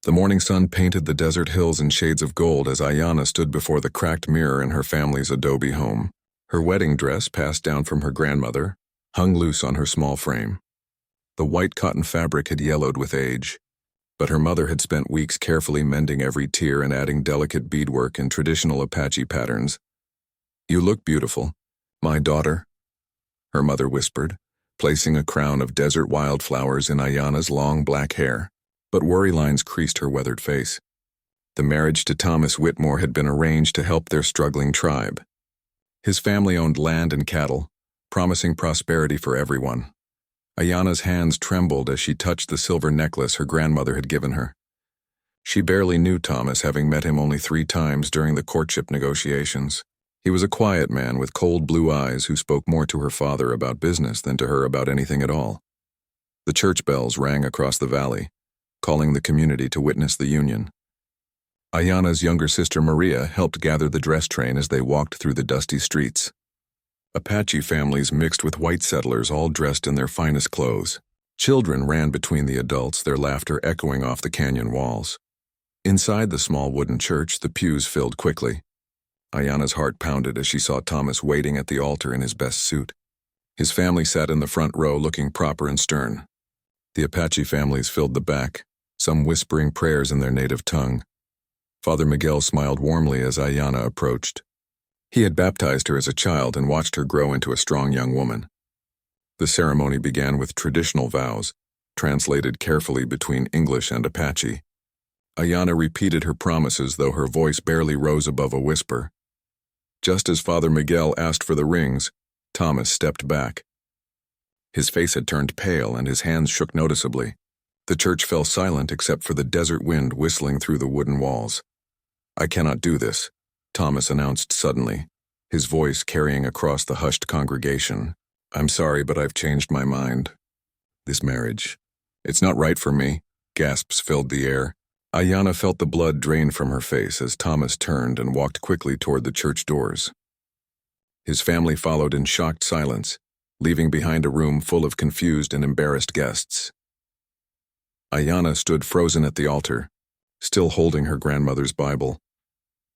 The morning sun painted the desert hills in shades of gold as Ayanna stood before the cracked mirror in her family's adobe home. Her wedding dress, passed down from her grandmother, hung loose on her small frame. The white cotton fabric had yellowed with age, but her mother had spent weeks carefully mending every tear and adding delicate beadwork in traditional Apache patterns. "You look beautiful, my daughter," her mother whispered, placing a crown of desert wildflowers in Ayanna's long black hair, but worry lines creased her weathered face. The marriage to Thomas Whitmore had been arranged to help their struggling tribe. His family owned land and cattle, promising prosperity for everyone. Ayanna's hands trembled as she touched the silver necklace her grandmother had given her. She barely knew Thomas, having met him only 3 times during the courtship negotiations. He was a quiet man with cold blue eyes who spoke more to her father about business than to her about anything at all. The church bells rang across the valley, calling the community to witness the union. Ayanna's younger sister Maria helped gather the dress train as they walked through the dusty streets. Apache families mixed with white settlers, all dressed in their finest clothes. Children ran between the adults, their laughter echoing off the canyon walls. Inside the small wooden church, the pews filled quickly. Ayanna's heart pounded as she saw Thomas waiting at the altar in his best suit. His family sat in the front row looking proper and stern. The Apache families filled the back, some whispering prayers in their native tongue. Father Miguel smiled warmly as Ayanna approached. He had baptized her as a child and watched her grow into a strong young woman. The ceremony began with traditional vows, translated carefully between English and Apache. Ayanna repeated her promises, though her voice barely rose above a whisper. Just as Father Miguel asked for the rings, Thomas stepped back. His face had turned pale and his hands shook noticeably. The church fell silent except for the desert wind whistling through the wooden walls. "I cannot do this," Thomas announced suddenly, his voice carrying across the hushed congregation. "I'm sorry, but I've changed my mind. This marriage, it's not right for me." Gasps filled the air. Ayanna felt the blood drain from her face as Thomas turned and walked quickly toward the church doors. His family followed in shocked silence, leaving behind a room full of confused and embarrassed guests. Ayanna stood frozen at the altar, still holding her grandmother's Bible.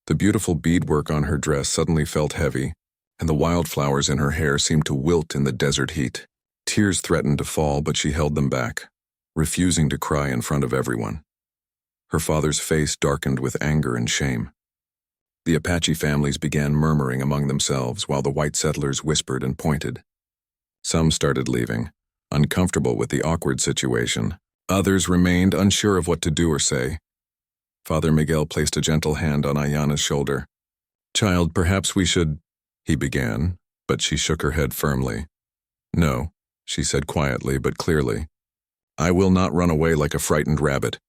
The beautiful beadwork on her dress suddenly felt heavy, and the wildflowers in her hair seemed to wilt in the desert heat. Tears threatened to fall, but she held them back, refusing to cry in front of everyone. Her father's face darkened with anger and shame. The Apache families began murmuring among themselves while the white settlers whispered and pointed. Some started leaving, uncomfortable with the awkward situation. Others remained unsure of what to do or say. Father Miguel placed a gentle hand on Ayanna's shoulder. "Child, perhaps we should," he began, but she shook her head firmly. "No," she said quietly but clearly. "I will not run away like a frightened rabbit."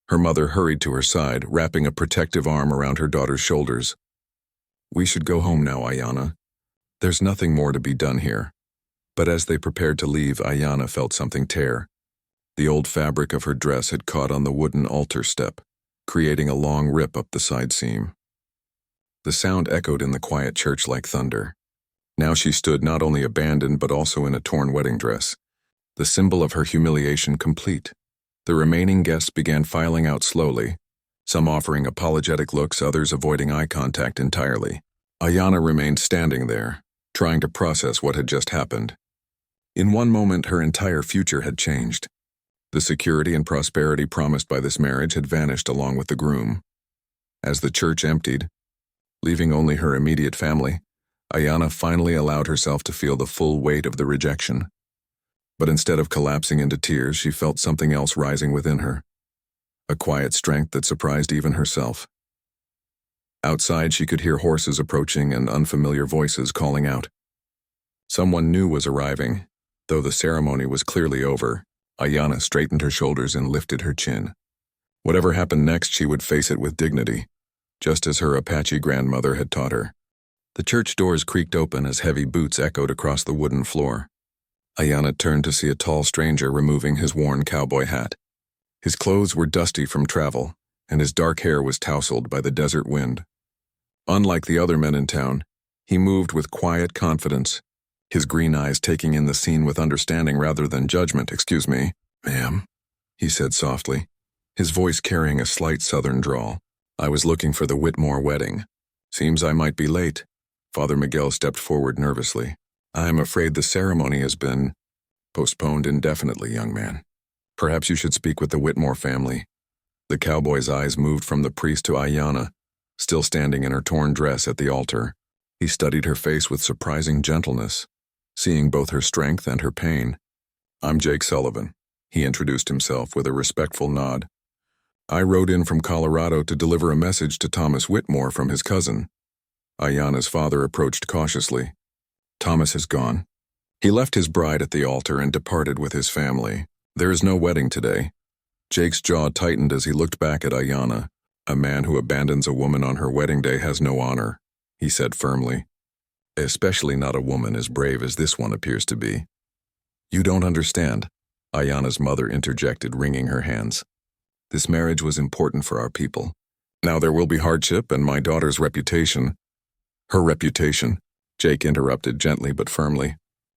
Her mother hurried to her side, wrapping a protective arm around her daughter's shoulders. "We should go home now, Ayanna. There's nothing more to be done here." But as they prepared to leave, Ayanna felt something tear. The old fabric of her dress had caught on the wooden altar step, creating a long rip up the side seam. The sound echoed in the quiet church like thunder. Now she stood not only abandoned but also in a torn wedding dress, the symbol of her humiliation complete. The remaining guests began filing out slowly, some offering apologetic looks, others avoiding eye contact entirely. Ayanna remained standing there, trying to process what had just happened. In one moment, her entire future had changed. The security and prosperity promised by this marriage had vanished along with the groom. As the church emptied, leaving only her immediate family, Ayanna finally allowed herself to feel the full weight of the rejection. But instead of collapsing into tears, she felt something else rising within her, a quiet strength that surprised even herself. Outside, she could hear horses approaching and unfamiliar voices calling out. Someone new was arriving, though the ceremony was clearly over. Ayanna straightened her shoulders and lifted her chin. Whatever happened next, she would face it with dignity, just as her Apache grandmother had taught her. The church doors creaked open as heavy boots echoed across the wooden floor. Ayanna turned to see a tall stranger removing his worn cowboy hat. His clothes were dusty from travel, and his dark hair was tousled by the desert wind. Unlike the other men in town, he moved with quiet confidence, his green eyes taking in the scene with understanding rather than judgment. "Excuse me, ma'am," he said softly. his voice carrying a slight southern drawl. "I was looking for the Whitmore wedding. Seems I might be late." Father Miguel stepped forward nervously. "I am afraid the ceremony has been postponed indefinitely, young man. Perhaps you should speak with the Whitmore family." The cowboy's eyes moved from the priest to Ayanna, still standing in her torn dress at the altar. He studied her face with surprising gentleness, seeing both her strength and her pain. "I'm Jake Sullivan," he introduced himself with a respectful nod. "I rode in from Colorado to deliver a message to Thomas Whitmore from his cousin." Ayanna's father approached cautiously. "Thomas has gone. He left his bride at the altar and departed with his family. There is no wedding today." Jake's jaw tightened as he looked back at Ayanna. "A man who abandons a woman on her wedding day has no honor," he said firmly. "Especially not a woman as brave as this one appears to be." "You don't understand," Ayanna's mother interjected, wringing her hands. "This marriage was important for our people. Now there will be hardship and my daughter's reputation." "Her reputation," Jake interrupted gently but firmly.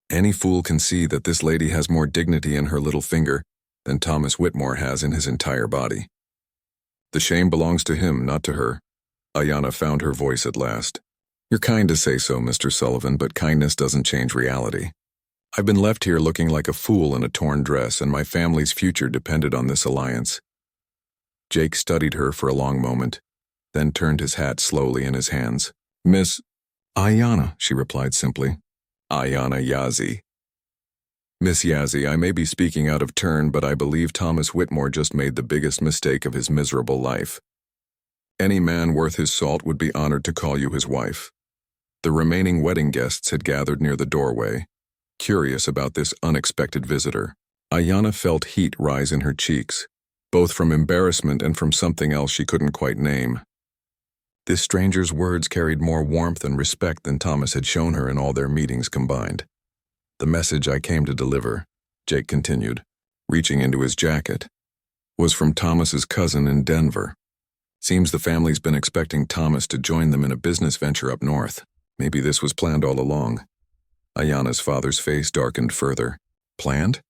"Any fool can see that this lady has more dignity in her little finger than Thomas Whitmore has in his entire body. The shame belongs to him, not to her." Ayanna found her voice at last. "You're kind to say so, Mr. Sullivan, but kindness doesn't change reality. I've been left here looking like a fool in a torn dress, and my family's future depended on this alliance." Jake studied her for a long moment, then turned his hat slowly in his hands. "Miss Ayanna," she replied simply. "Ayanna Yazzie." "Miss Yazzie, I may be speaking out of turn, but I believe Thomas Whitmore just made the biggest mistake of his miserable life. Any man worth his salt would be honored to call you his wife." The remaining wedding guests had gathered near the doorway, curious about this unexpected visitor. Ayanna felt heat rise in her cheeks, both from embarrassment and from something else she couldn't quite name. This stranger's words carried more warmth and respect than Thomas had shown her in all their meetings combined. "The message I came to deliver," Jake continued, reaching into his jacket, "was from Thomas's cousin in Denver. Seems the family's been expecting Thomas to join them in a business venture up north. Maybe this was planned all along." Ayanna's father's face darkened further. "Planned?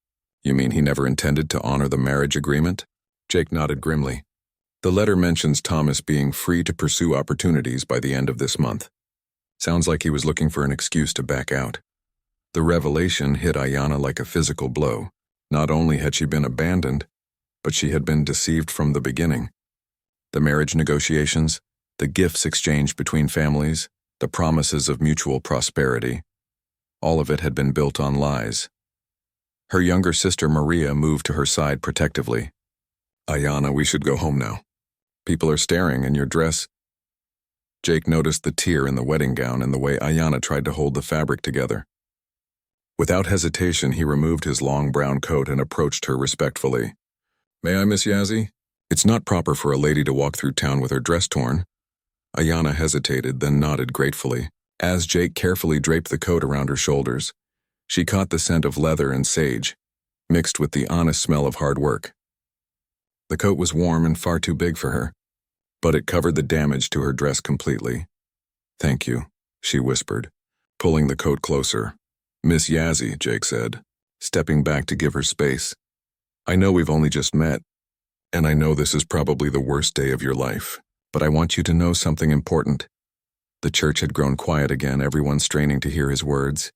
You mean he never intended to honor the marriage agreement?" Jake nodded grimly. "The letter mentions Thomas being free to pursue opportunities by the end of this month. Sounds like he was looking for an excuse to back out." The revelation hit Ayanna like a physical blow. Not only had she been abandoned, but she had been deceived from the beginning. The marriage negotiations, the gifts exchanged between families, the promises of mutual prosperity, all of it had been built on lies. Her younger sister Maria moved to her side protectively. "Ayanna, we should go home now. People are staring, and your dress—" Jake noticed the tear in the wedding gown and the way Ayanna tried to hold the fabric together. Without hesitation, he removed his long brown coat and approached her respectfully. "May I, Miss Yazzie? It's not proper for a lady to walk through town with her dress torn." Ayanna hesitated, then nodded gratefully. As Jake carefully draped the coat around her shoulders, she caught the scent of leather and sage, mixed with the honest smell of hard work. The coat was warm and far too big for her, but it covered the damage to her dress completely. "Thank you," she whispered, pulling the coat closer. "Miss Yazzie," Jake said, stepping back to give her space. "I know we've only just met, and I know this is probably the worst day of your life, but I want you to know something important." The church had grown quiet again, everyone straining to hear his words.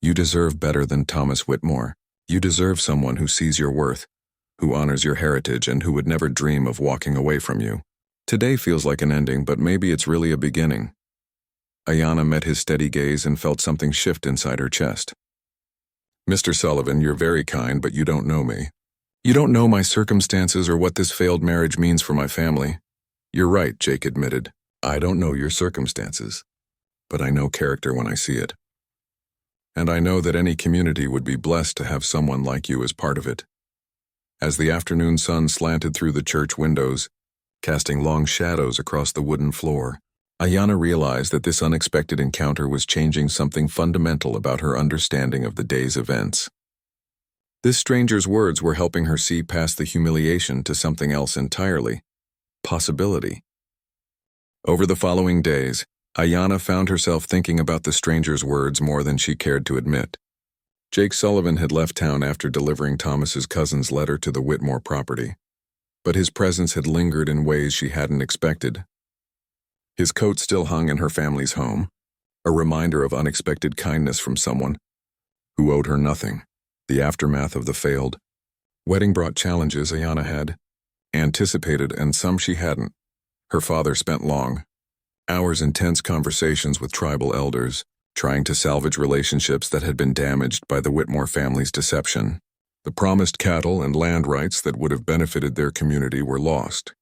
"You deserve better than Thomas Whitmore. You deserve someone who sees your worth, who honors your heritage, and who would never dream of walking away from you. Today feels like an ending, but maybe it's really a beginning." Ayanna met his steady gaze and felt something shift inside her chest. "Mr. Sullivan, you're very kind, but you don't know me. You don't know my circumstances or what this failed marriage means for my family." "You're right," Jake admitted. "I don't know your circumstances, but I know character when I see it. And I know that any community would be blessed to have someone like you as part of it." As the afternoon sun slanted through the church windows, casting long shadows across the wooden floor, Ayanna realized that this unexpected encounter was changing something fundamental about her understanding of the day's events. This stranger's words were helping her see past the humiliation to something else entirely: possibility. Over the following days, Ayanna found herself thinking about the stranger's words more than she cared to admit. Jake Sullivan had left town after delivering Thomas's cousin's letter to the Whitmore property. but his presence had lingered in ways she hadn't expected. His coat still hung in her family's home, a reminder of unexpected kindness from someone who owed her nothing. The aftermath of the failed wedding brought challenges Ayanna had anticipated and some she hadn't. Her father spent long hours in tense conversations with tribal elders, trying to salvage relationships that had been damaged by the Whitmore family's deception. The promised cattle and land rights that would have benefited their community were lost,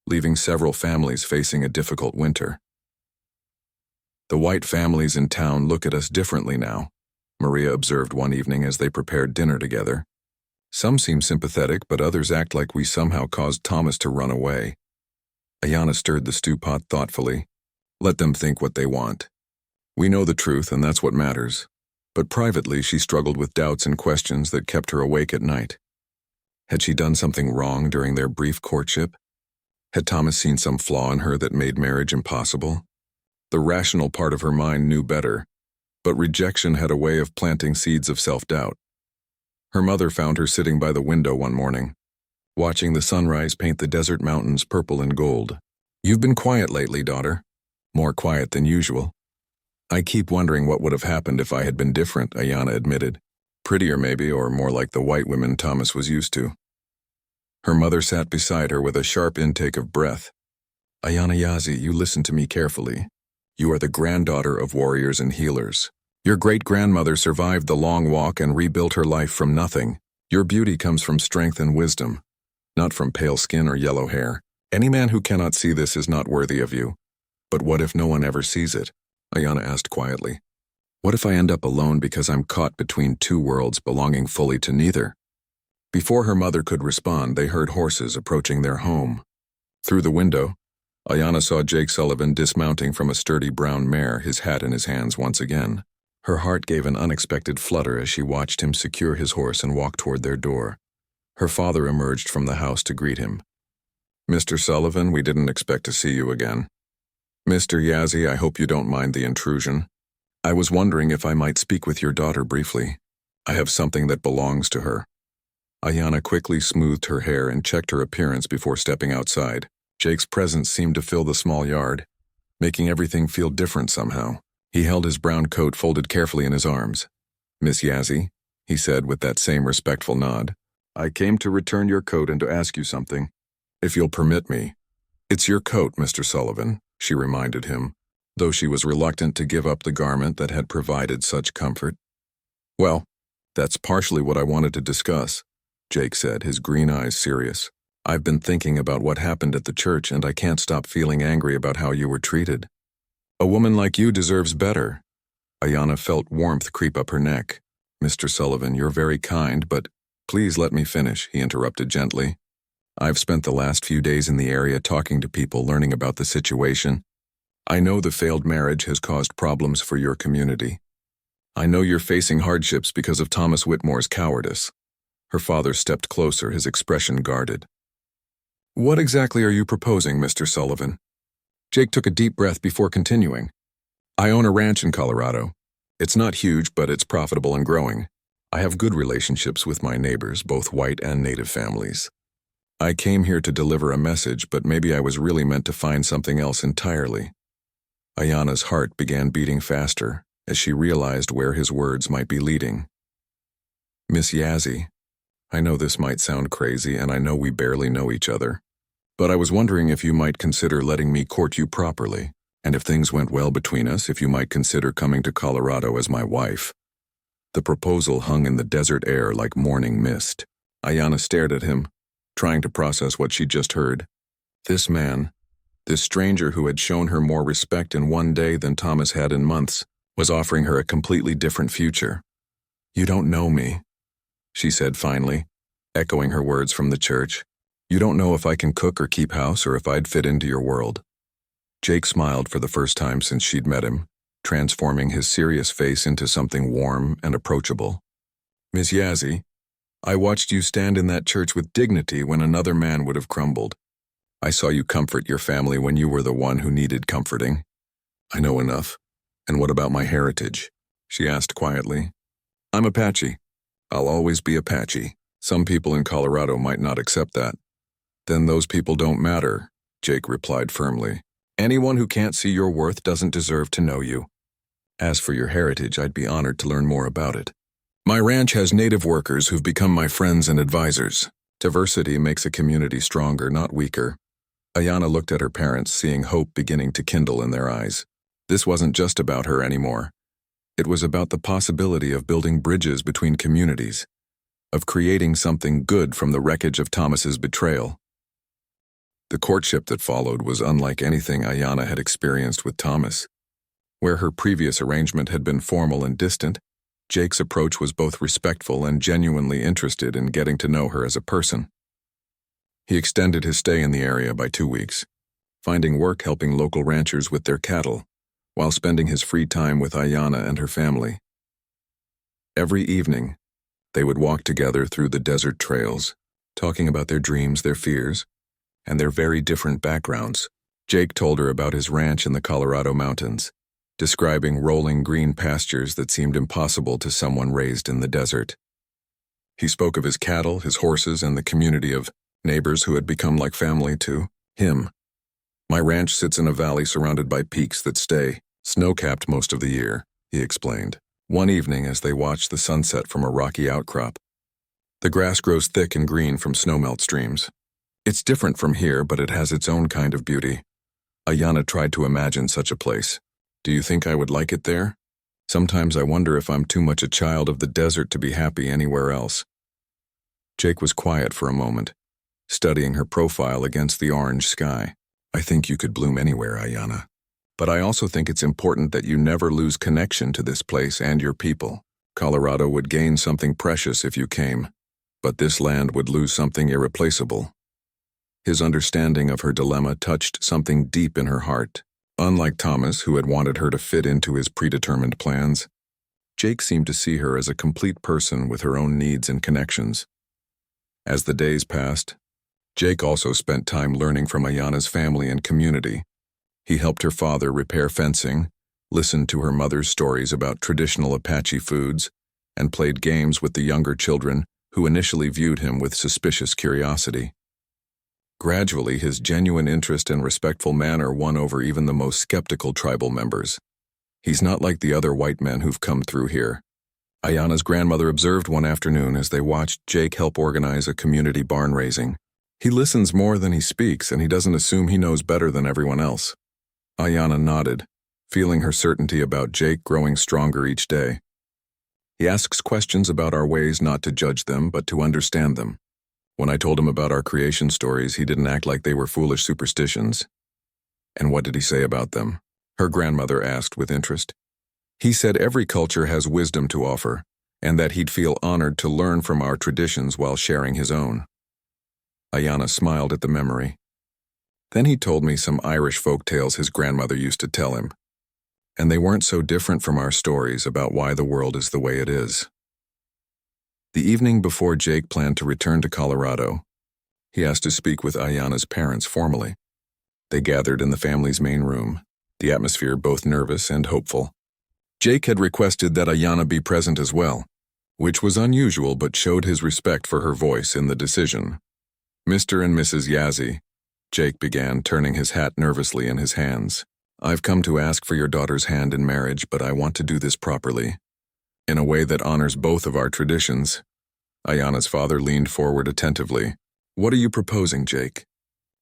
leaving several families facing a difficult winter. The white families in town look at us differently now, Maria observed one evening as they prepared dinner together. Some seem sympathetic, but others act like we somehow caused Thomas to run away. Ayanna stirred the stew pot thoughtfully. Let them think what they want. We know the truth, and that's what matters. But privately, she struggled with doubts and questions that kept her awake at night. Had she done something wrong during their brief courtship? Had Thomas seen some flaw in her that made marriage impossible? The rational part of her mind knew better, but rejection had a way of planting seeds of self-doubt. Her mother found her sitting by the window one morning, watching the sunrise paint the desert mountains purple and gold. "You've been quiet lately, daughter. More quiet than usual." "I keep wondering what would have happened if I had been different," Ayanna admitted. "Prettier maybe, or more like the white women Thomas was used to." Her mother sat beside her with a sharp intake of breath. "Ayanna Yazi, you listen to me carefully. You are the granddaughter of warriors and healers. Your great-grandmother survived the long walk and rebuilt her life from nothing. Your beauty comes from strength and wisdom, not from pale skin or yellow hair. Any man who cannot see this is not worthy of you. But what if no one ever sees it?" Ayanna asked quietly. "What if I end up alone because I'm caught between two worlds belonging fully to neither?" Before her mother could respond, they heard horses approaching their home. Through the window, Ayanna saw Jake Sullivan dismounting from a sturdy brown mare, his hat in his hands once again. Her heart gave an unexpected flutter as she watched him secure his horse and walk toward their door. Her father emerged from the house to greet him. "Mr. Sullivan, we didn't expect to see you again." "Mr. Yazi, I hope you don't mind the intrusion. I was wondering if I might speak with your daughter briefly. I have something that belongs to her." Ayanna quickly smoothed her hair and checked her appearance before stepping outside. Jake's presence seemed to fill the small yard, making everything feel different somehow. He held his brown coat folded carefully in his arms. "Miss Yazi," he said with that same respectful nod, "I came to return your coat and to ask you something, if you'll permit me." "It's your coat, Mr. Sullivan," she reminded him, though she was reluctant to give up the garment that had provided such comfort. "Well, that's partially what I wanted to discuss," Jake said, his green eyes serious. "I've been thinking about what happened at the church, and I can't stop feeling angry about how you were treated. A woman like you deserves better." Ayanna felt warmth creep up her neck. "Mr. Sullivan, you're very kind, but please let me finish," he interrupted gently. "I've spent the last few days in the area talking to people, learning about the situation. I know the failed marriage has caused problems for your community. I know you're facing hardships because of Thomas Whitmore's cowardice." Her father stepped closer, his expression guarded. "What exactly are you proposing, Mr. Sullivan?" Jake took a deep breath before continuing. "I own a ranch in Colorado. It's not huge, but it's profitable and growing. I have good relationships with my neighbors, both white and native families. I came here to deliver a message, but maybe I was really meant to find something else entirely." Ayanna's heart began beating faster as she realized where his words might be leading. "Miss Yazi, I know this might sound crazy, and I know we barely know each other, but I was wondering if you might consider letting me court you properly, and if things went well between us, if you might consider coming to Colorado as my wife." The proposal hung in the desert air like morning mist. Ayanna stared at him, trying to process what she'd just heard. This man, this stranger who had shown her more respect in one day than Thomas had in months, was offering her a completely different future. "You don't know me," she said finally, echoing her words from the church. "You don't know if I can cook or keep house or if I'd fit into your world." Jake smiled for the first time since she'd met him, transforming his serious face into something warm and approachable. "Miss Yazi, I watched you stand in that church with dignity when another man would have crumbled. I saw you comfort your family when you were the one who needed comforting. I know enough. And what about my heritage?" she asked quietly. "I'm Apache. I'll always be Apache. Some people in Colorado might not accept that." Then those people don't matter, Jake replied firmly. Anyone who can't see your worth doesn't deserve to know you. As for your heritage, I'd be honored to learn more about it. My ranch has native workers who've become my friends and advisors. Diversity makes a community stronger, not weaker. Ayana looked at her parents, seeing hope beginning to kindle in their eyes. This wasn't just about her anymore. It was about the possibility of building bridges between communities, of creating something good from the wreckage of Thomas's betrayal. The courtship that followed was unlike anything Ayana had experienced with Thomas. Where her previous arrangement had been formal and distant, Jake's approach was both respectful and genuinely interested in getting to know her as a person. He extended his stay in the area by 2 weeks, finding work helping local ranchers with their cattle, while spending his free time with Ayana and her family. Every evening, they would walk together through the desert trails, talking about their dreams, their fears, and their very different backgrounds. Jake told her about his ranch in the Colorado mountains, describing rolling green pastures that seemed impossible to someone raised in the desert. He spoke of his cattle, his horses, and the community of neighbors who had become like family to him. My ranch sits in a valley surrounded by peaks that stay snow-capped most of the year, he explained. One evening, as they watched the sunset from a rocky outcrop, the grass grows thick and green from snowmelt streams. It's different from here, but it has its own kind of beauty. Ayana tried to imagine such a place. Do you think I would like it there? Sometimes I wonder if I'm too much a child of the desert to be happy anywhere else. Jake was quiet for a moment, studying her profile against the orange sky. I think you could bloom anywhere, Ayana. But I also think it's important that you never lose connection to this place and your people. Colorado would gain something precious if you came, but this land would lose something irreplaceable. His understanding of her dilemma touched something deep in her heart. Unlike Thomas, who had wanted her to fit into his predetermined plans, Jake seemed to see her as a complete person with her own needs and connections. As the days passed, Jake also spent time learning from Ayana's family and community. He helped her father repair fencing, listened to her mother's stories about traditional Apache foods, and played games with the younger children who initially viewed him with suspicious curiosity. Gradually, his genuine interest and respectful manner won over even the most skeptical tribal members. He's not like the other white men who've come through here, Ayana's grandmother observed one afternoon as they watched Jake help organize a community barn raising. He listens more than he speaks, and he doesn't assume he knows better than everyone else. Ayana nodded, feeling her certainty about Jake growing stronger each day. He asks questions about our ways not to judge them, but to understand them. When I told him about our creation stories, he didn't act like they were foolish superstitions. And what did he say about them? Her grandmother asked with interest. He said every culture has wisdom to offer, and that he'd feel honored to learn from our traditions while sharing his own. Ayana smiled at the memory. Then he told me some Irish folk tales his grandmother used to tell him, and they weren't so different from our stories about why the world is the way it is. The evening before Jake planned to return to Colorado, he asked to speak with Ayana's parents formally. They gathered in the family's main room, the atmosphere both nervous and hopeful. Jake had requested that Ayana be present as well, which was unusual but showed his respect for her voice in the decision. Mr. and Mrs. Yazzie, Jake began, turning his hat nervously in his hands. I've come to ask for your daughter's hand in marriage, but I want to do this properly, in a way that honors both of our traditions. Ayana's father leaned forward attentively. What are you proposing, Jake?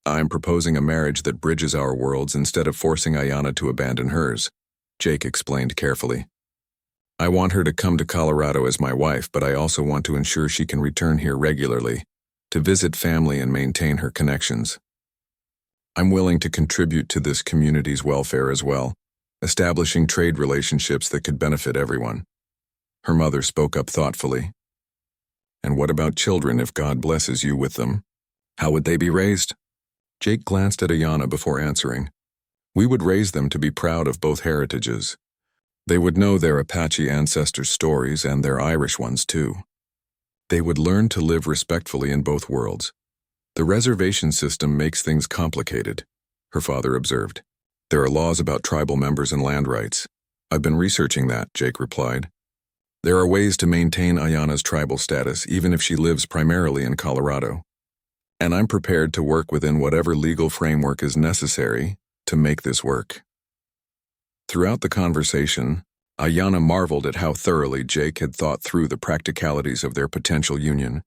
I'm proposing a marriage that bridges our worlds instead of forcing Ayana to abandon hers, Jake explained carefully. I want her to come to Colorado as my wife, but I also want to ensure she can return here regularly, to visit family and maintain her connections. I'm willing to contribute to this community's welfare as well, establishing trade relationships that could benefit everyone. Her mother spoke up thoughtfully. And what about children if God blesses you with them? How would they be raised? Jake glanced at Ayana before answering. We would raise them to be proud of both heritages. They would know their Apache ancestors' stories and their Irish ones too. They would learn to live respectfully in both worlds. The reservation system makes things complicated, her father observed. There are laws about tribal members and land rights. I've been researching that, Jake replied. There are ways to maintain Ayana's tribal status even if she lives primarily in Colorado. and I'm prepared to work within whatever legal framework is necessary to make this work." Throughout the conversation, Ayanna marveled at how thoroughly Jake had thought through the practicalities of their potential union.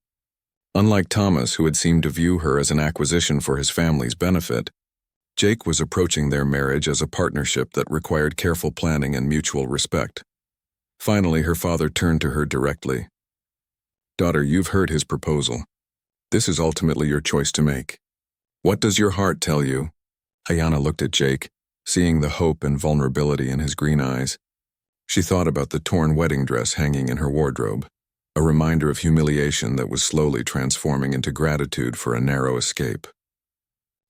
Unlike Thomas, who had seemed to view her as an acquisition for his family's benefit, Jake was approaching their marriage as a partnership that required careful planning and mutual respect. Finally, her father turned to her directly. "Daughter, you've heard his proposal. This is ultimately your choice to make. What does your heart tell you?" Ayanna looked at Jake, seeing the hope and vulnerability in his green eyes. She thought about the torn wedding dress hanging in her wardrobe, a reminder of humiliation that was slowly transforming into gratitude for a narrow escape.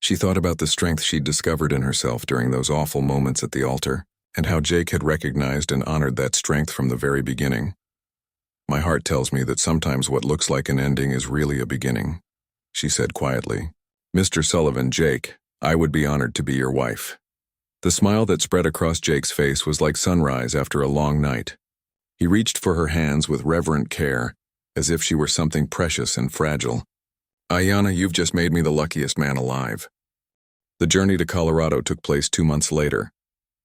She thought about the strength she'd discovered in herself during those awful moments at the altar, and how Jake had recognized and honored that strength from the very beginning. "My heart tells me that sometimes what looks like an ending is really a beginning," she said quietly. "Mr. Sullivan, Jake, I would be honored to be your wife." The smile that spread across Jake's face was like sunrise after a long night. He reached for her hands with reverent care, as if she were something precious and fragile. "Ayanna, you've just made me the luckiest man alive." The journey to Colorado took place 2 months later,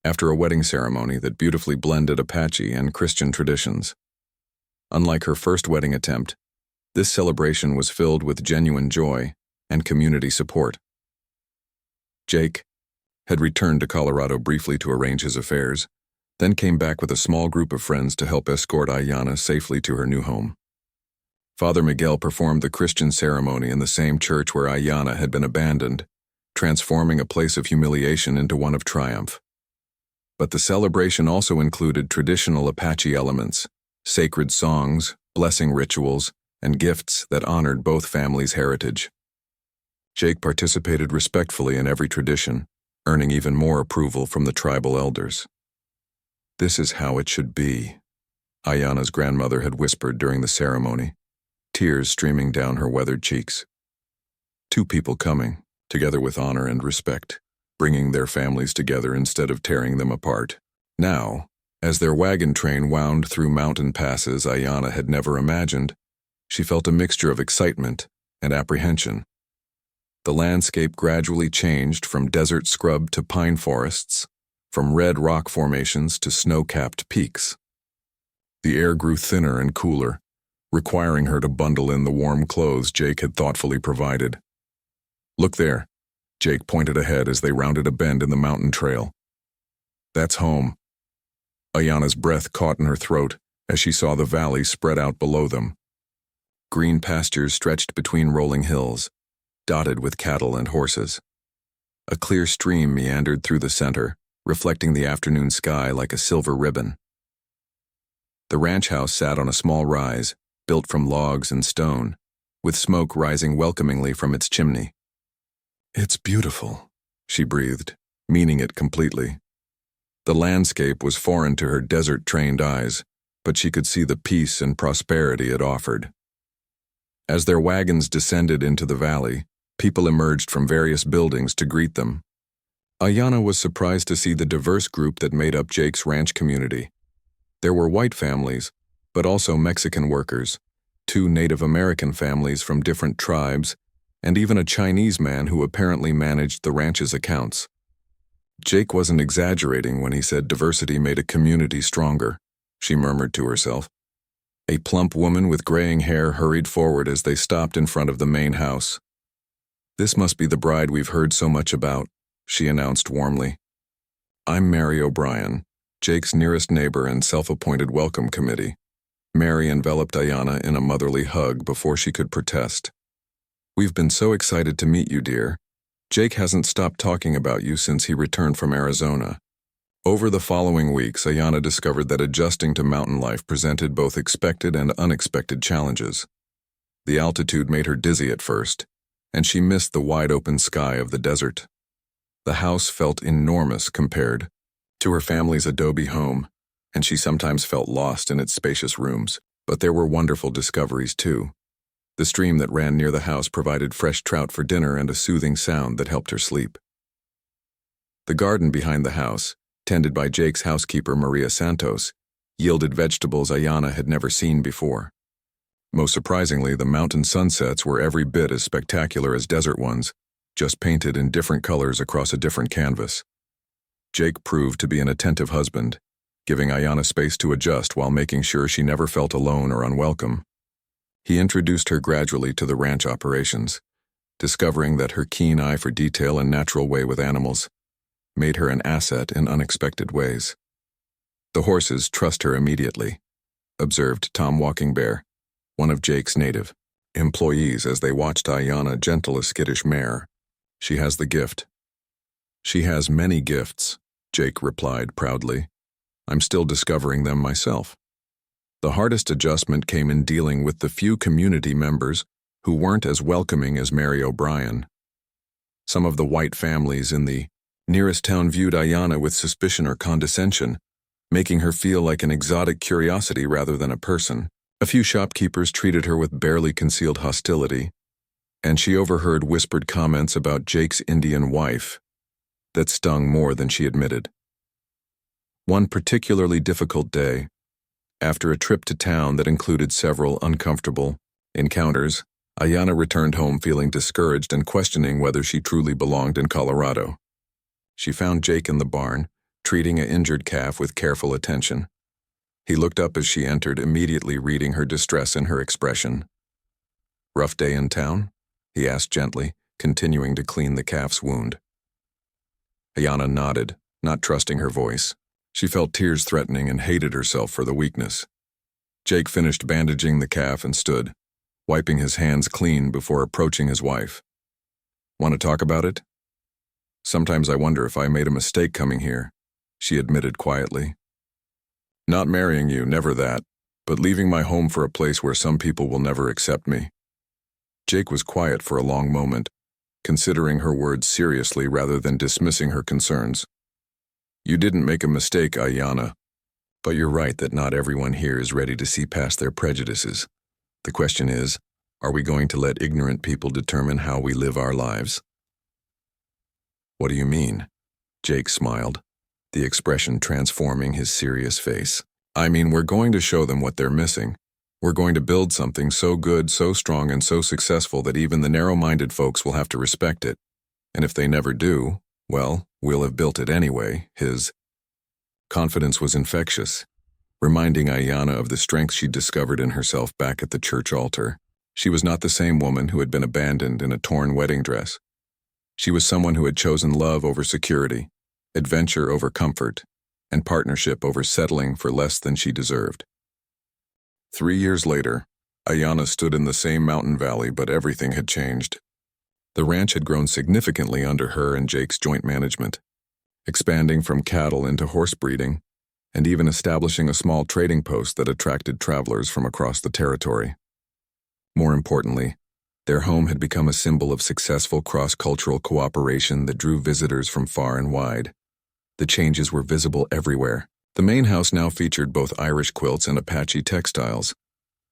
after a wedding ceremony that beautifully blended Apache and Christian traditions. Unlike her first wedding attempt, this celebration was filled with genuine joy and community support. Jake had returned to Colorado briefly to arrange his affairs, then came back with a small group of friends to help escort Ayanna safely to her new home. Father Miguel performed the Christian ceremony in the same church where Ayanna had been abandoned, transforming a place of humiliation into one of triumph. But the celebration also included traditional Apache elements, sacred songs, blessing rituals, and gifts that honored both families' heritage. Jake participated respectfully in every tradition, earning even more approval from the tribal elders. "This is how it should be," Ayanna's grandmother had whispered during the ceremony, tears streaming down her weathered cheeks. Two people coming, together with honor and respect, bringing their families together instead of tearing them apart. Now, as their wagon train wound through mountain passes Ayanna had never imagined, she felt a mixture of excitement and apprehension. The landscape gradually changed from desert scrub to pine forests, from red rock formations to snow-capped peaks. The air grew thinner and cooler, requiring her to bundle in the warm clothes Jake had thoughtfully provided. "Look there," Jake pointed ahead as they rounded a bend in the mountain trail. "That's home." Ayanna's breath caught in her throat as she saw the valley spread out below them. Green pastures stretched between rolling hills, dotted with cattle and horses. A clear stream meandered through the center, reflecting the afternoon sky like a silver ribbon. The ranch house sat on a small rise, built from logs and stone, with smoke rising welcomingly from its chimney. "It's beautiful," she breathed, meaning it completely. The landscape was foreign to her desert-trained eyes, but she could see the peace and prosperity it offered. As their wagons descended into the valley, people emerged from various buildings to greet them. Ayanna was surprised to see the diverse group that made up Jake's ranch community. There were white families, but also Mexican workers, 2 Native American families from different tribes, and even a Chinese man who apparently managed the ranch's accounts. Jake wasn't exaggerating when he said diversity made a community stronger, she murmured to herself. A plump woman with graying hair hurried forward as they stopped in front of the main house. "This must be the bride we've heard so much about," she announced warmly. "I'm Mary O'Brien, Jake's nearest neighbor and self-appointed welcome committee." Mary enveloped Ayanna in a motherly hug before she could protest. "We've been so excited to meet you, dear. Jake hasn't stopped talking about you since he returned from Arizona." Over the following weeks, Ayanna discovered that adjusting to mountain life presented both expected and unexpected challenges. The altitude made her dizzy at first, and she missed the wide-open sky of the desert. The house felt enormous compared to her family's adobe home, and she sometimes felt lost in its spacious rooms. But there were wonderful discoveries, too. The stream that ran near the house provided fresh trout for dinner and a soothing sound that helped her sleep. The garden behind the house, tended by Jake's housekeeper Maria Santos, yielded vegetables Ayanna had never seen before. Most surprisingly, the mountain sunsets were every bit as spectacular as desert ones, just painted in different colors across a different canvas. Jake proved to be an attentive husband, giving Ayanna space to adjust while making sure she never felt alone or unwelcome. He introduced her gradually to the ranch operations, discovering that her keen eye for detail and natural way with animals made her an asset in unexpected ways. "The horses trust her immediately," observed Tom Walking Bear, one of Jake's native employees, as they watched Ayanna gentle a skittish mare. "She has the gift." "She has many gifts," Jake replied proudly. "I'm still discovering them myself." The hardest adjustment came in dealing with the few community members who weren't as welcoming as Mary O'Brien. Some of the white families in the nearest town viewed Ayanna with suspicion or condescension, making her feel like an exotic curiosity rather than a person. A few shopkeepers treated her with barely concealed hostility, and she overheard whispered comments about Jake's Indian wife that stung more than she admitted. One particularly difficult day, after a trip to town that included several uncomfortable encounters, Ayanna returned home feeling discouraged and questioning whether she truly belonged in Colorado. She found Jake in the barn, treating an injured calf with careful attention. He looked up as she entered, immediately reading her distress in her expression. "Rough day in town?" he asked gently, continuing to clean the calf's wound. Ayanna nodded, not trusting her voice. She felt tears threatening and hated herself for the weakness. Jake finished bandaging the calf and stood, wiping his hands clean before approaching his wife. "Want to talk about it?" "Sometimes I wonder if I made a mistake coming here," she admitted quietly. "Not marrying you, never that, but leaving my home for a place where some people will never accept me." Jake was quiet for a long moment, considering her words seriously rather than dismissing her concerns. "You didn't make a mistake, Ayanna, but you're right that not everyone here is ready to see past their prejudices. The question is, are we going to let ignorant people determine how we live our lives?" "What do you mean?" Jake smiled, the expression transforming his serious face. "I mean, we're going to show them what they're missing. We're going to build something so good, so strong, and so successful that even the narrow-minded folks will have to respect it. And if they never do, well, we'll have built it anyway." His confidence was infectious, reminding Ayanna of the strength she'd discovered in herself back at the church altar. She was not the same woman who had been abandoned in a torn wedding dress. She was someone who had chosen love over security, adventure over comfort, and partnership over settling for less than she deserved. 3 years later, Ayanna stood in the same mountain valley, but everything had changed. The ranch had grown significantly under her and Jake's joint management, expanding from cattle into horse breeding, and even establishing a small trading post that attracted travelers from across the territory. More importantly, their home had become a symbol of successful cross-cultural cooperation that drew visitors from far and wide. The changes were visible everywhere. The main house now featured both Irish quilts and Apache textiles,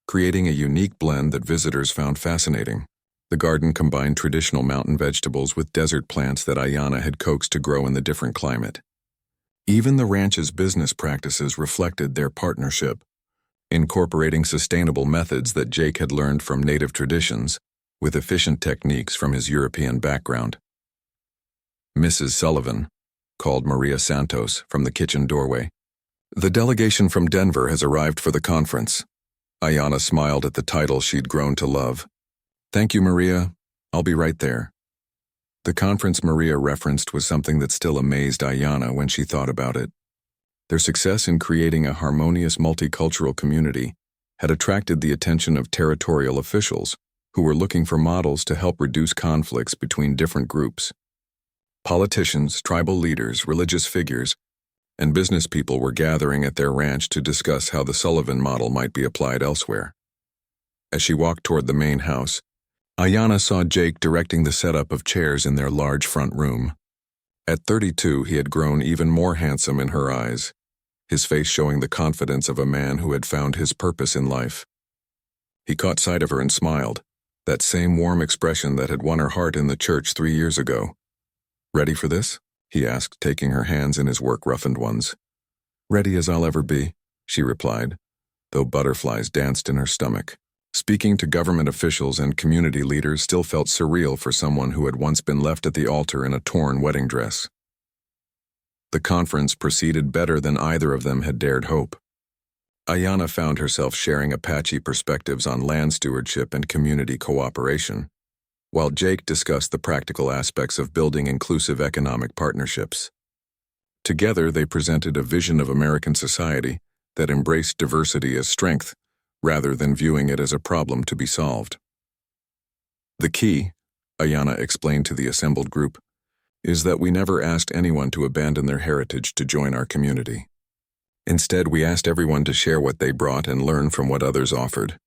creating a unique blend that visitors found fascinating. The garden combined traditional mountain vegetables with desert plants that Ayanna had coaxed to grow in the different climate. Even the ranch's business practices reflected their partnership, incorporating sustainable methods that Jake had learned from native traditions, with efficient techniques from his European background. "Mrs. Sullivan," called Maria Santos from the kitchen doorway. "The delegation from Denver has arrived for the conference." Ayanna smiled at the title she'd grown to love. "Thank you, Maria. I'll be right there." The conference Maria referenced was something that still amazed Ayanna when she thought about it. Their success in creating a harmonious multicultural community had attracted the attention of territorial officials who were looking for models to help reduce conflicts between different groups. Politicians, tribal leaders, religious figures, and business people were gathering at their ranch to discuss how the Sullivan model might be applied elsewhere. As she walked toward the main house, Ayanna saw Jake directing the setup of chairs in their large front room. At 32, he had grown even more handsome in her eyes, his face showing the confidence of a man who had found his purpose in life. He caught sight of her and smiled, that same warm expression that had won her heart in the church 3 years ago. "Ready for this?" he asked, taking her hands in his work-roughened ones. "Ready as I'll ever be," she replied, though butterflies danced in her stomach. Speaking to government officials and community leaders still felt surreal for someone who had once been left at the altar in a torn wedding dress. The conference proceeded better than either of them had dared hope. Ayanna found herself sharing Apache perspectives on land stewardship and community cooperation, while Jake discussed the practical aspects of building inclusive economic partnerships. Together, they presented a vision of American society that embraced diversity as strength, rather than viewing it as a problem to be solved. The key, Ayanna explained to the assembled group, is that we never asked anyone to abandon their heritage to join our community. Instead, we asked everyone to share what they brought and learn from what others offered.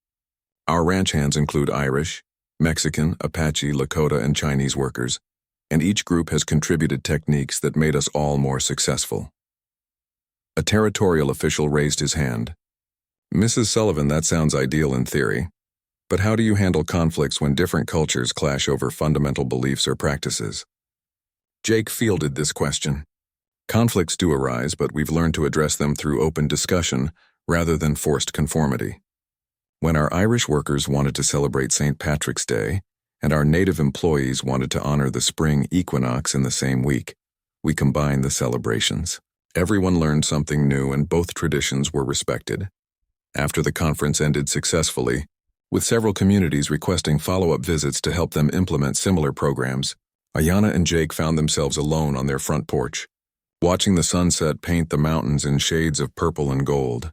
Our ranch hands include Irish, Mexican, Apache, Lakota, and Chinese workers, and each group has contributed techniques that made us all more successful. A territorial official raised his hand. Mrs. Sullivan, that sounds ideal in theory, but how do you handle conflicts when different cultures clash over fundamental beliefs or practices? Jake fielded this question. Conflicts do arise, but we've learned to address them through open discussion rather than forced conformity. When our Irish workers wanted to celebrate St. Patrick's Day, and our native employees wanted to honor the spring equinox in the same week, we combined the celebrations. Everyone learned something new and both traditions were respected. After the conference ended successfully, with several communities requesting follow-up visits to help them implement similar programs, Ayanna and Jake found themselves alone on their front porch, watching the sunset paint the mountains in shades of purple and gold.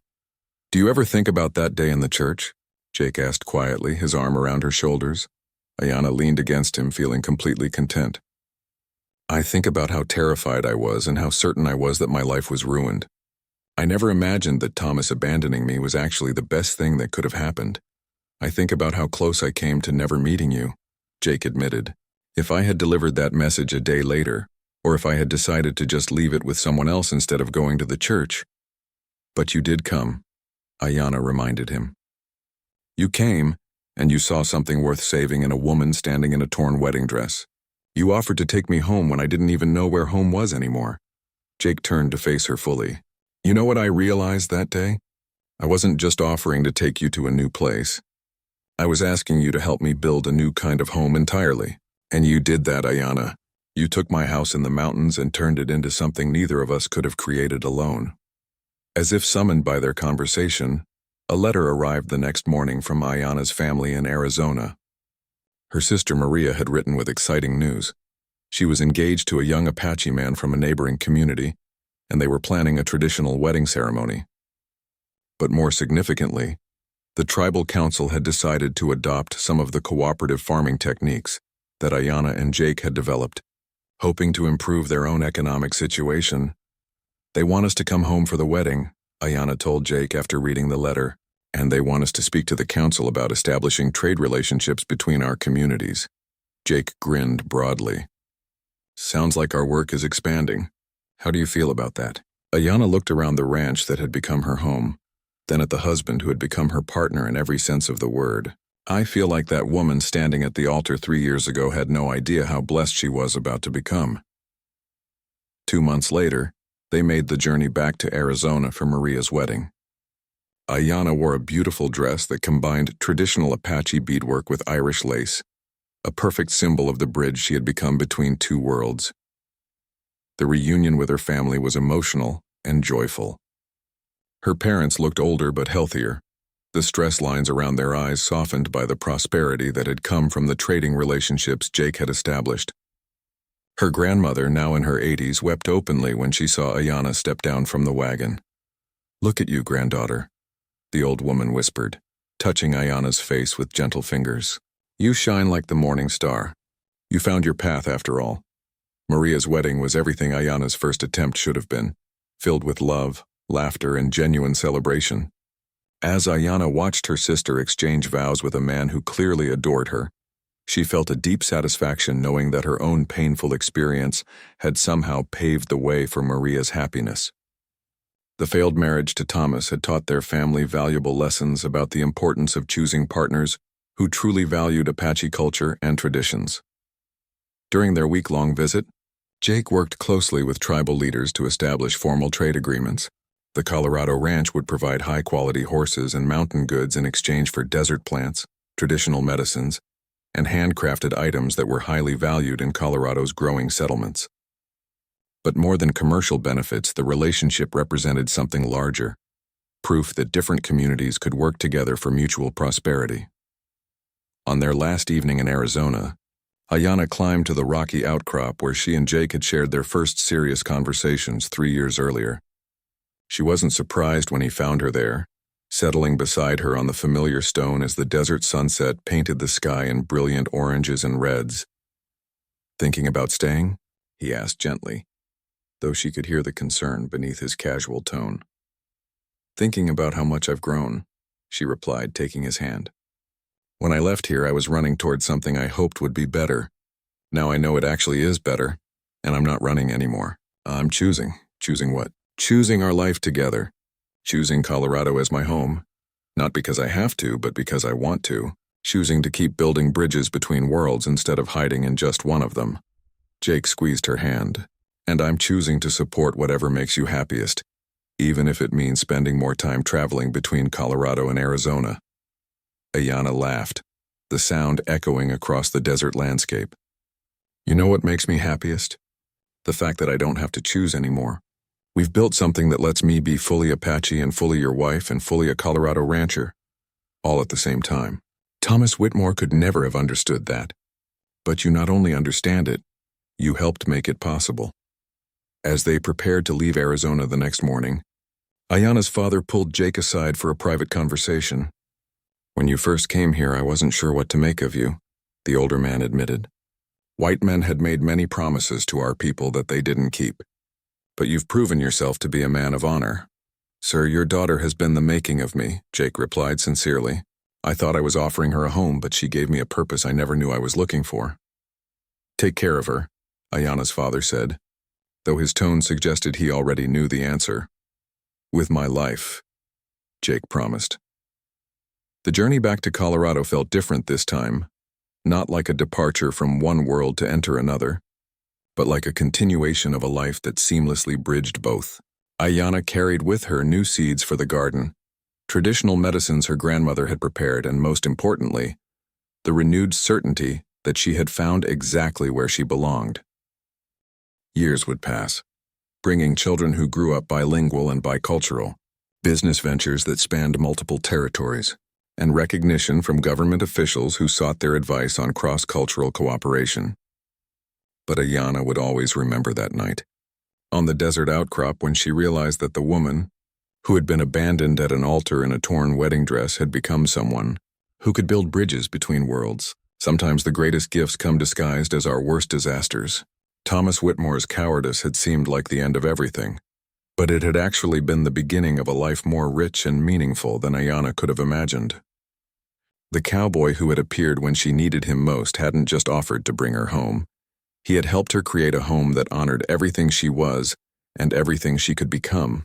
Do you ever think about that day in the church? Jake asked quietly, his arm around her shoulders. Ayanna leaned against him, feeling completely content. I think about how terrified I was and how certain I was that my life was ruined. I never imagined that Thomas abandoning me was actually the best thing that could have happened. I think about how close I came to never meeting you, Jake admitted. If I had delivered that message a day later, or if I had decided to just leave it with someone else instead of going to the church. But you did come, Ayanna reminded him. You came, and you saw something worth saving in a woman standing in a torn wedding dress. You offered to take me home when I didn't even know where home was anymore. Jake turned to face her fully. You know what I realized that day? I wasn't just offering to take you to a new place. I was asking you to help me build a new kind of home entirely. And you did that, Ayanna. You took my house in the mountains and turned it into something neither of us could have created alone. As if summoned by their conversation, a letter arrived the next morning from Ayanna's family in Arizona. Her sister Maria had written with exciting news. She was engaged to a young Apache man from a neighboring community, and they were planning a traditional wedding ceremony. But more significantly, the tribal council had decided to adopt some of the cooperative farming techniques that Ayanna and Jake had developed, hoping to improve their own economic situation. They want us to come home for the wedding, Ayanna told Jake after reading the letter, and they want us to speak to the council about establishing trade relationships between our communities. Jake grinned broadly. Sounds like our work is expanding. How do you feel about that? Ayanna looked around the ranch that had become her home, then at the husband who had become her partner in every sense of the word. I feel like that woman standing at the altar 3 years ago had no idea how blessed she was about to become. 2 months later, they made the journey back to Arizona for Maria's wedding. Ayanna wore a beautiful dress that combined traditional Apache beadwork with Irish lace, a perfect symbol of the bridge she had become between two worlds. The reunion with her family was emotional and joyful. Her parents looked older but healthier, the stress lines around their eyes softened by the prosperity that had come from the trading relationships Jake had established. Her grandmother, now in her 80s, wept openly when she saw Ayanna step down from the wagon. "Look at you, granddaughter," the old woman whispered, touching Ayanna's face with gentle fingers. "You shine like the morning star. You found your path after all." Maria's wedding was everything Ayanna's first attempt should have been, filled with love, laughter, and genuine celebration. As Ayanna watched her sister exchange vows with a man who clearly adored her, she felt a deep satisfaction knowing that her own painful experience had somehow paved the way for Maria's happiness. The failed marriage to Thomas had taught their family valuable lessons about the importance of choosing partners who truly valued Apache culture and traditions. During their week-long visit, Jake worked closely with tribal leaders to establish formal trade agreements. The Colorado ranch would provide high-quality horses and mountain goods in exchange for desert plants, traditional medicines, and handcrafted items that were highly valued in Colorado's growing settlements. But more than commercial benefits, the relationship represented something larger, proof that different communities could work together for mutual prosperity. On their last evening in Arizona, Ayanna climbed to the rocky outcrop where she and Jake had shared their first serious conversations 3 years earlier. She wasn't surprised when he found her there, settling beside her on the familiar stone as the desert sunset painted the sky in brilliant oranges and reds. "Thinking about staying?" he asked gently, though she could hear the concern beneath his casual tone. "Thinking about how much I've grown," she replied, taking his hand. "When I left here, I was running towards something I hoped would be better. Now I know it actually is better, and I'm not running anymore. I'm choosing. Choosing what? Choosing our life together. Choosing Colorado as my home. Not because I have to, but because I want to. Choosing to keep building bridges between worlds instead of hiding in just one of them." Jake squeezed her hand. "And I'm choosing to support whatever makes you happiest, even if it means spending more time traveling between Colorado and Arizona." Ayanna laughed, the sound echoing across the desert landscape. "You know what makes me happiest? The fact that I don't have to choose anymore. We've built something that lets me be fully Apache and fully your wife and fully a Colorado rancher, all at the same time. Thomas Whitmore could never have understood that. But you not only understand it, you helped make it possible." As they prepared to leave Arizona the next morning, Ayanna's father pulled Jake aside for a private conversation. "When you first came here, I wasn't sure what to make of you," the older man admitted. "White men had made many promises to our people that they didn't keep. But you've proven yourself to be a man of honor." "Sir, your daughter has been the making of me," Jake replied sincerely. "I thought I was offering her a home, but she gave me a purpose I never knew I was looking for." "Take care of her," Ayanna's father said, though his tone suggested he already knew the answer. "With my life," Jake promised. The journey back to Colorado felt different this time, not like a departure from one world to enter another, but like a continuation of a life that seamlessly bridged both. Ayanna carried with her new seeds for the garden, traditional medicines her grandmother had prepared, and most importantly, the renewed certainty that she had found exactly where she belonged. Years would pass, bringing children who grew up bilingual and bicultural, business ventures that spanned multiple territories, and recognition from government officials who sought their advice on cross-cultural cooperation. But Ayanna would always remember that night, on the desert outcrop, when she realized that the woman, who had been abandoned at an altar in a torn wedding dress, had become someone who could build bridges between worlds. Sometimes the greatest gifts come disguised as our worst disasters. Thomas Whitmore's cowardice had seemed like the end of everything, but it had actually been the beginning of a life more rich and meaningful than Ayanna could have imagined. The cowboy who had appeared when she needed him most hadn't just offered to bring her home. He had helped her create a home that honored everything she was and everything she could become.